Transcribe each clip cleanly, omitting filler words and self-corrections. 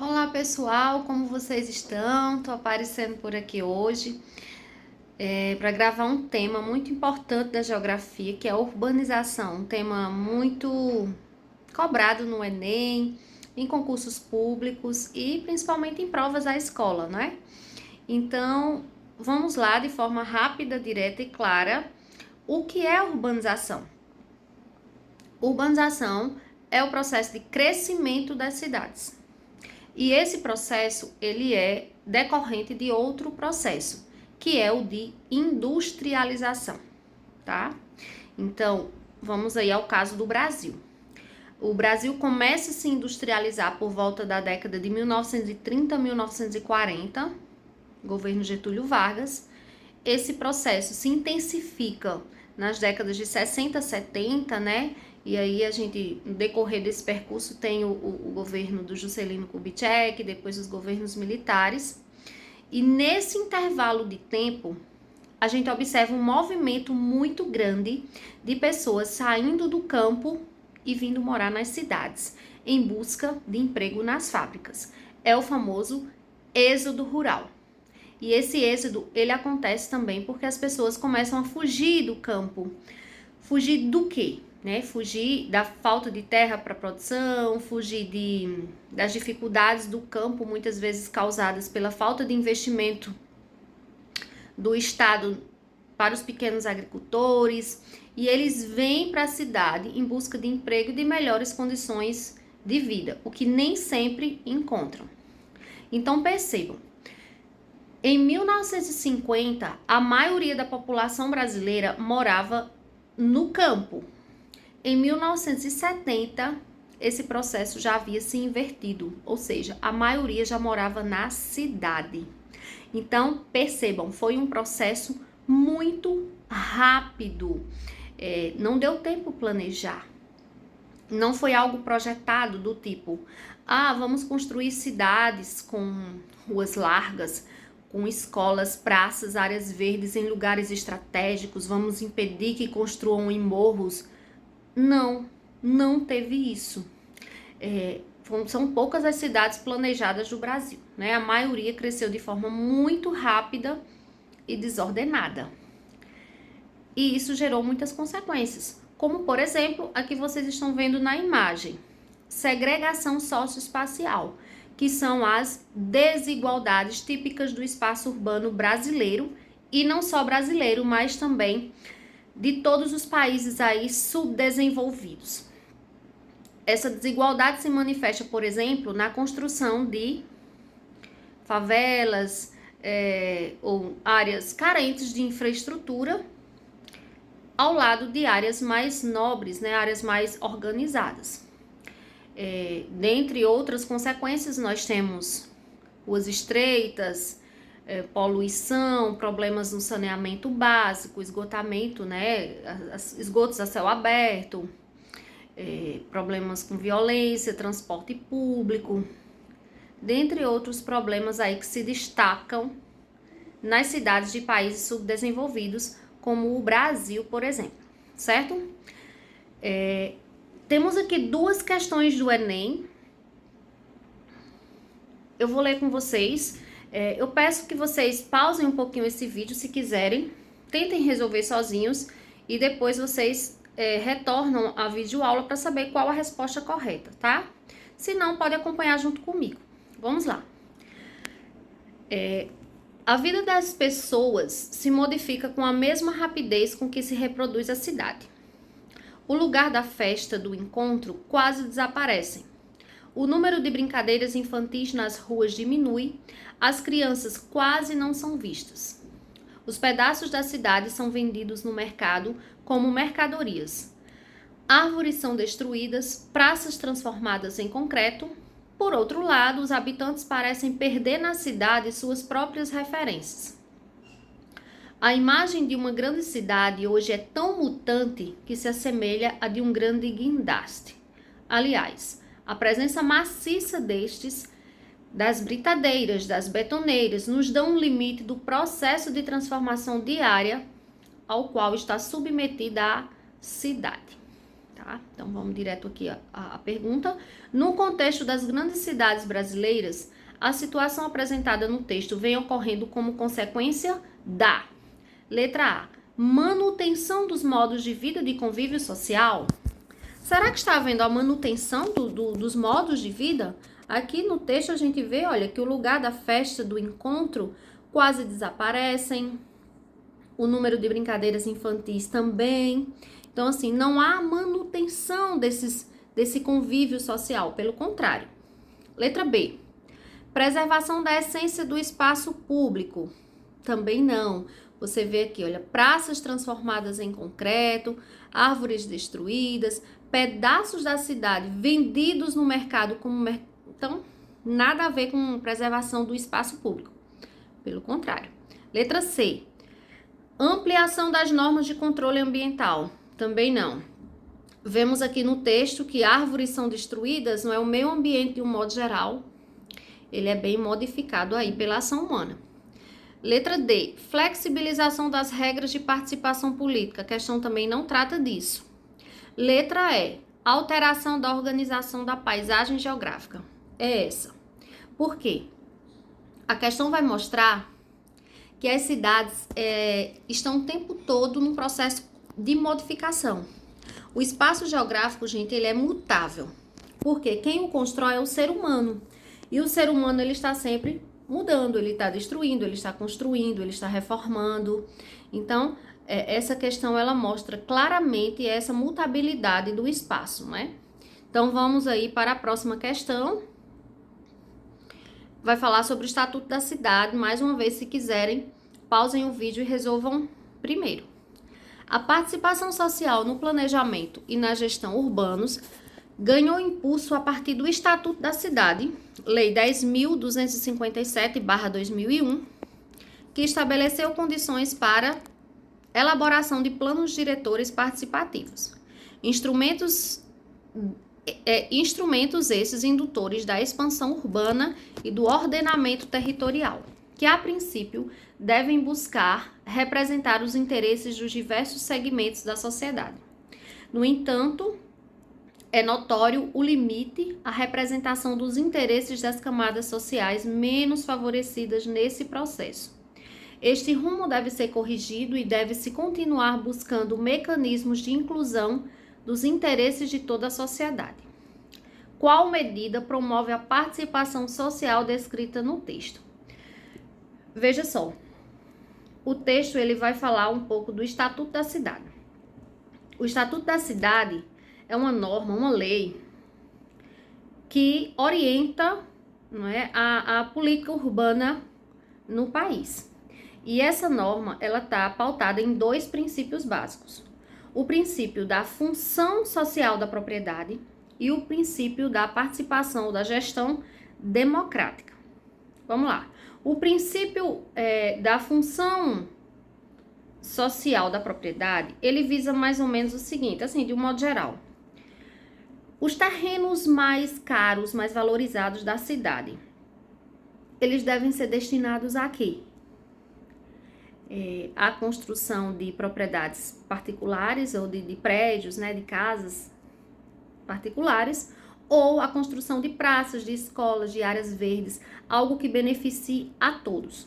Olá pessoal, como vocês estão? Tô aparecendo por aqui hoje para gravar um tema muito importante da geografia, que é a urbanização, um tema muito cobrado no Enem, em concursos públicos e principalmente em provas da escola, né? Então, vamos lá de forma rápida, direta e clara. O que é urbanização? Urbanização é o processo de crescimento das cidades. E esse processo, ele é decorrente de outro processo, que é o de industrialização, tá? Então, vamos aí ao caso do Brasil. O Brasil começa a se industrializar por volta da década de 1930 a 1940, governo Getúlio Vargas. Esse processo se intensifica nas décadas de 60, 70, né? E aí a gente, no decorrer desse percurso, tem o governo do Juscelino Kubitschek, depois os governos militares. E nesse intervalo de tempo, a gente observa um movimento muito grande de pessoas saindo do campo e vindo morar nas cidades, em busca de emprego nas fábricas. É o famoso êxodo rural. E esse êxodo, ele acontece também porque as pessoas começam a fugir do campo. Fugir do quê? Né? Fugir da falta de terra para produção, fugir das dificuldades do campo, muitas vezes causadas pela falta de investimento do Estado para os pequenos agricultores, e eles vêm para a cidade em busca de emprego e de melhores condições de vida, o que nem sempre encontram. Então percebam, em 1950, a maioria da população brasileira morava no campo. Em 1970, esse processo já havia se invertido, ou seja, a maioria já morava na cidade. Então, percebam, foi um processo muito rápido. Não deu tempo planejar. Não foi algo projetado do tipo, vamos construir cidades com ruas largas, com escolas, praças, áreas verdes em lugares estratégicos, vamos impedir que construam em morros. Não teve isso. São poucas as cidades planejadas do Brasil, né? A maioria cresceu de forma muito rápida e desordenada. E isso gerou muitas consequências, como por exemplo, a que vocês estão vendo na imagem, segregação socioespacial, que são as desigualdades típicas do espaço urbano brasileiro, e não só brasileiro, mas também de todos os países aí subdesenvolvidos. Essa desigualdade se manifesta, por exemplo, na construção de favelas ou áreas carentes de infraestrutura, ao lado de áreas mais nobres, né, áreas mais organizadas. Dentre outras consequências, nós temos ruas estreitas, poluição, problemas no saneamento básico, esgotamento, né, esgotos a céu aberto, problemas com violência, transporte público, dentre outros problemas aí que se destacam nas cidades de países subdesenvolvidos, como o Brasil, por exemplo, certo? Temos aqui duas questões do Enem. Eu vou ler com vocês. Eu peço que vocês pausem um pouquinho esse vídeo, se quiserem. Tentem resolver sozinhos e depois vocês retornam a videoaula para saber qual a resposta correta, tá? Se não, pode acompanhar junto comigo. Vamos lá. A vida das pessoas se modifica com a mesma rapidez com que se reproduz a cidade. O lugar da festa, do encontro, quase desaparece. O número de brincadeiras infantis nas ruas diminui, as crianças quase não são vistas. Os pedaços da cidade são vendidos no mercado como mercadorias. Árvores são destruídas, praças transformadas em concreto. Por outro lado, os habitantes parecem perder na cidade suas próprias referências. A imagem de uma grande cidade hoje é tão mutante que se assemelha à de um grande guindaste. Aliás, a presença maciça das britadeiras, das betoneiras, nos dão um limite do processo de transformação diária ao qual está submetida a cidade. Tá? tá? Então, vamos direto aqui à pergunta. No contexto das grandes cidades brasileiras, a situação apresentada no texto vem ocorrendo como consequência da letra A, manutenção dos modos de vida e de convívio social. Será que está havendo a manutenção dos modos de vida? Aqui no texto a gente vê, olha, que o lugar da festa, do encontro, quase desaparecem. O número de brincadeiras infantis também. Então, assim, não há manutenção desse convívio social, pelo contrário. Letra B, preservação da essência do espaço público. Também não. Você vê aqui, olha, praças transformadas em concreto, árvores destruídas, pedaços da cidade vendidos no mercado como... Então, nada a ver com preservação do espaço público. Pelo contrário. Letra C, ampliação das normas de controle ambiental. Também não. Vemos aqui no texto que árvores são destruídas, não é o meio ambiente de um modo geral. Ele é bem modificado aí pela ação humana. Letra D, flexibilização das regras de participação política. A questão também não trata disso. Letra E, alteração da organização da paisagem geográfica. É essa. Por quê? A questão vai mostrar que as cidades estão o tempo todo num processo de modificação. O espaço geográfico, gente, ele é mutável. Porque quem o constrói é o ser humano. E o ser humano, ele está sempre mudando, ele está destruindo, ele está construindo, ele está reformando. Então, essa questão, ela mostra claramente essa mutabilidade do espaço, né? Então, vamos aí para a próxima questão. Vai falar sobre o Estatuto da Cidade. Mais uma vez, se quiserem, pausem o vídeo e resolvam primeiro. A participação social no planejamento e na gestão urbanos ganhou impulso a partir do Estatuto da Cidade, Lei 10.257/2001, que estabeleceu condições para elaboração de planos diretores participativos. Instrumentos esses indutores da expansão urbana e do ordenamento territorial, que a princípio devem buscar representar os interesses dos diversos segmentos da sociedade. No entanto, é notório o limite à representação dos interesses das camadas sociais menos favorecidas nesse processo. Este rumo deve ser corrigido e deve-se continuar buscando mecanismos de inclusão dos interesses de toda a sociedade. Qual medida promove a participação social descrita no texto? Veja só, o texto ele vai falar um pouco do Estatuto da Cidade. O Estatuto da Cidade é uma norma, uma lei que orienta, não é, a política urbana no país. E essa norma, ela está pautada em dois princípios básicos. O princípio da função social da propriedade e o princípio da participação da gestão democrática. Vamos lá. O princípio da função social da propriedade, ele visa mais ou menos o seguinte, assim, de um modo geral. Os terrenos mais caros, mais valorizados da cidade, eles devem ser destinados a quê? A construção de propriedades particulares ou de prédios, né, de casas particulares, ou a construção de praças, de escolas, de áreas verdes, algo que beneficie a todos.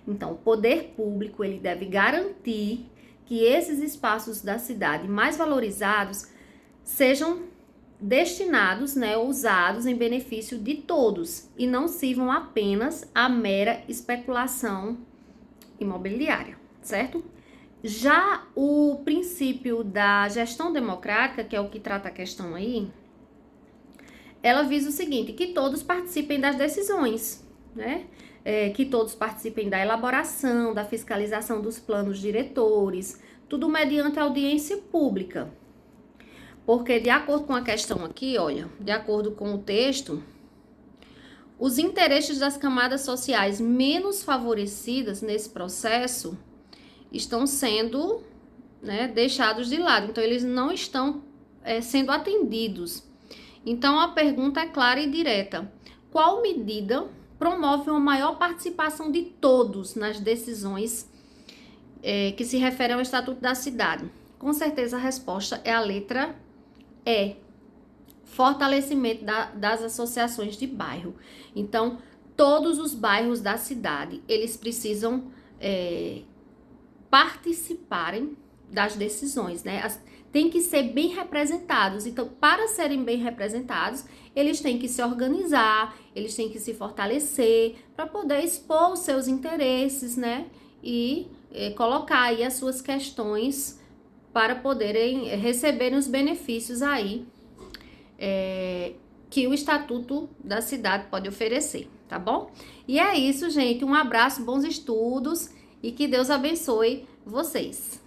Então, o poder público, ele deve garantir que esses espaços da cidade mais valorizados sejam destinados, né, usados em benefício de todos e não sirvam apenas à mera especulação imobiliária, certo? Já o princípio da gestão democrática, que é o que trata a questão aí, ela visa o seguinte, que todos participem das decisões, né? Que todos participem da elaboração, da fiscalização dos planos diretores, tudo mediante audiência pública. Porque, de acordo com a questão aqui, olha, de acordo com o texto, os interesses das camadas sociais menos favorecidas nesse processo estão sendo, né, deixados de lado. Então, eles não estão sendo atendidos. Então, a pergunta é clara e direta. Qual medida promove uma maior participação de todos nas decisões que se referem ao Estatuto da Cidade? Com certeza a resposta é a letra E. Fortalecimento das associações de bairro. Então, todos os bairros da cidade, eles precisam participarem das decisões, né? Tem que ser bem representados. Então, para serem bem representados, eles têm que se organizar, eles têm que se fortalecer para poder expor os seus interesses, né? E colocar aí as suas questões para poderem receber os benefícios aí que o Estatuto da Cidade pode oferecer, tá bom? E é isso, gente. Um abraço, bons estudos e que Deus abençoe vocês.